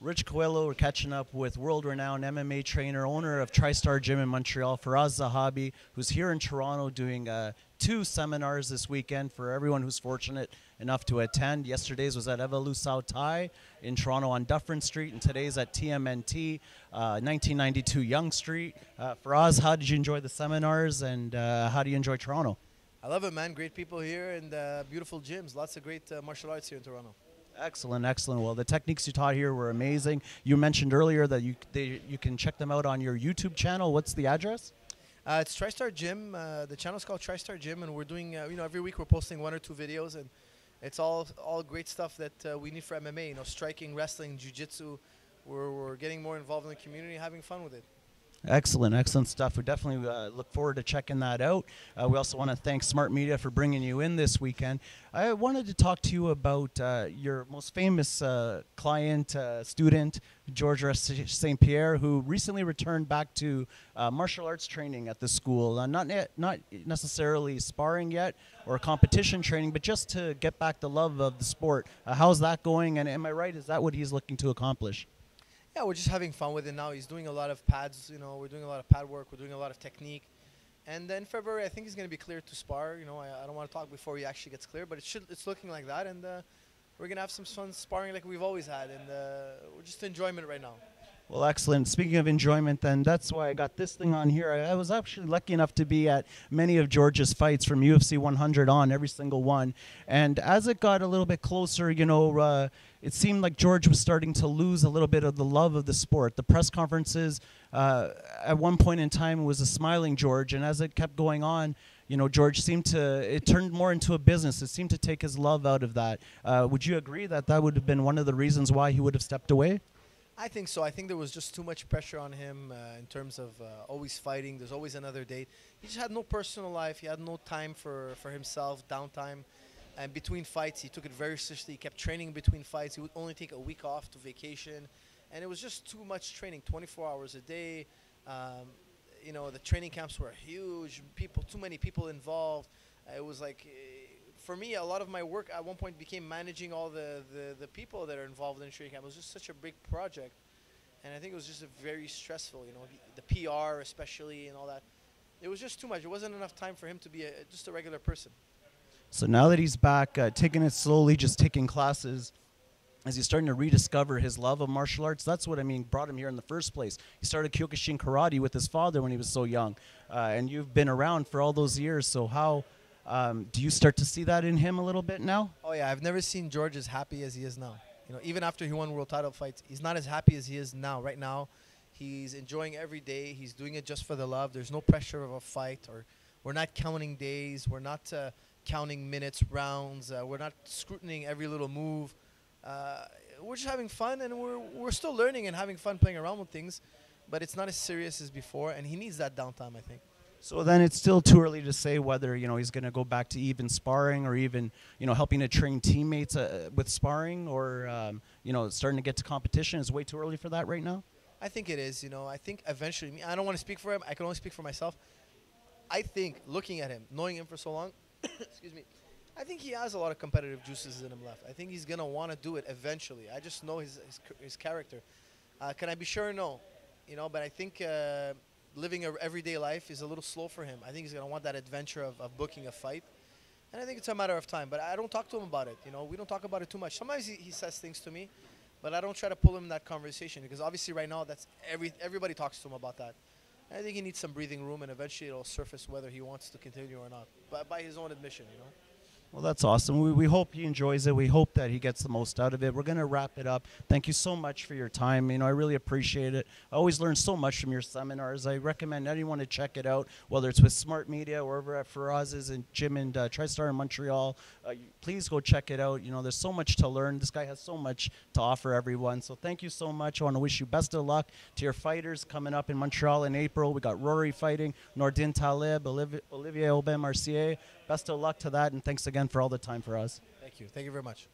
Rich Coelho, we're catching up with world-renowned MMA trainer, owner of Tristar Gym in Montreal, Firas Zahabi, who's here in Toronto doing 2 seminars this weekend for everyone who's fortunate enough to attend. Yesterday's was at Evolucao in Toronto on Dufferin Street, and today's at TMNT, 1992 Yonge Street. Firas, how did you enjoy the seminars, and how do you enjoy Toronto? I love it, man. Great people here and beautiful gyms. Lots of great martial arts here in Toronto. Excellent, excellent. Well, the techniques you taught here were amazing. You mentioned earlier that you can check them out on your YouTube channel. What's the address? It's Tristar Gym. The channel's called Tristar Gym, and we're doing, every week we're posting 1 or 2 videos, and it's all great stuff that we need for MMA. Striking, wrestling, jiu-jitsu. We're getting more involved in the community, having fun with it. Excellent, excellent stuff. We definitely look forward to checking that out. We also want to thank Smart Media for bringing you in this weekend. I wanted to talk to you about your most famous client, student, Georges St Pierre, who recently returned back to martial arts training at the school. Not necessarily sparring yet or competition training, but just to get back the love of the sport. How's that going? And am I right? Is that what he's looking to accomplish? Yeah, we're just having fun with it now. He's doing a lot of pads, we're doing a lot of pad work, we're doing a lot of technique. And then February, I think he's going to be cleared to spar. I don't want to talk before he actually gets clear, but it's looking like that. And we're going to have some fun sparring like we've always had. And we're just enjoyment right now. Well, excellent. Speaking of enjoyment, then, that's why I got this thing on here. I was actually lucky enough to be at many of George's fights from UFC 100 on, every single one. And as it got a little bit closer, it seemed like George was starting to lose a little bit of the love of the sport. The press conferences, at one point in time, it was a smiling George. And as it kept going on, George it turned more into a business. It seemed to take his love out of that. Would you agree that that would have been one of the reasons why he would have stepped away? I think so. I think there was just too much pressure on him in terms of always fighting. There's always another date. He just had no personal life. He had no time for himself, downtime. And between fights, he took it very seriously. He kept training between fights. He would only take a week off to vacation. And it was just too much training, 24 hours a day. The training camps were huge. Too many people involved. It was like... For me, a lot of my work at one point became managing all the people that are involved in the training camp. It was just such a big project. And I think it was just very stressful, the PR especially and all that. It was just too much. It wasn't enough time for him to be just a regular person. So now that he's back, taking it slowly, just taking classes, as he's starting to rediscover his love of martial arts, that's what brought him here in the first place. He started Kyokushin karate with his father when he was so young. And you've been around for all those years, so how... do you start to see that in him a little bit now? Oh, yeah. I've never seen George as happy as he is now. Even after he won world title fights, he's not as happy as he is now. Right now, he's enjoying every day. He's doing it just for the love. There's no pressure of a fight. Or we're not counting days. We're not counting minutes, rounds. We're not scrutinizing every little move. We're just having fun, and we're still learning and having fun playing around with things. But it's not as serious as before, and he needs that downtime, I think. So then it's still too early to say whether, he's going to go back to even sparring or even, helping to train teammates with sparring or, starting to get to competition. Is way too early for that right now? I think it is. I think eventually, I don't want to speak for him. I can only speak for myself. I think looking at him, knowing him for so long, excuse me, I think he has a lot of competitive juices in him left. I think he's going to want to do it eventually. I just know his character. Can I be sure? No. But I think... living an everyday life is a little slow for him. I think he's going to want that adventure of booking a fight. And I think it's a matter of time. But I don't talk to him about it. We don't talk about it too much. Sometimes he says things to me, but I don't try to pull him in that conversation because obviously right now that's everybody talks to him about that. And I think he needs some breathing room, and eventually it'll surface whether he wants to continue or not, but by his own admission, Well, that's awesome. We hope he enjoys it. We hope that he gets the most out of it. We're going to wrap it up. Thank you so much for your time. I really appreciate it. I always learn so much from your seminars. I recommend anyone to check it out, whether it's with Smart Media or over at Firas's and Gym and Tristar in Montreal. Please go check it out. There's so much to learn. This guy has so much to offer everyone. So thank you so much. I want to wish you best of luck to your fighters coming up in Montreal in April. We got Rory fighting, Nordin Taleb, Olivier Aubin-Mercier. Best of luck to that, and thanks again for all the time for us. Thank you. Thank you very much.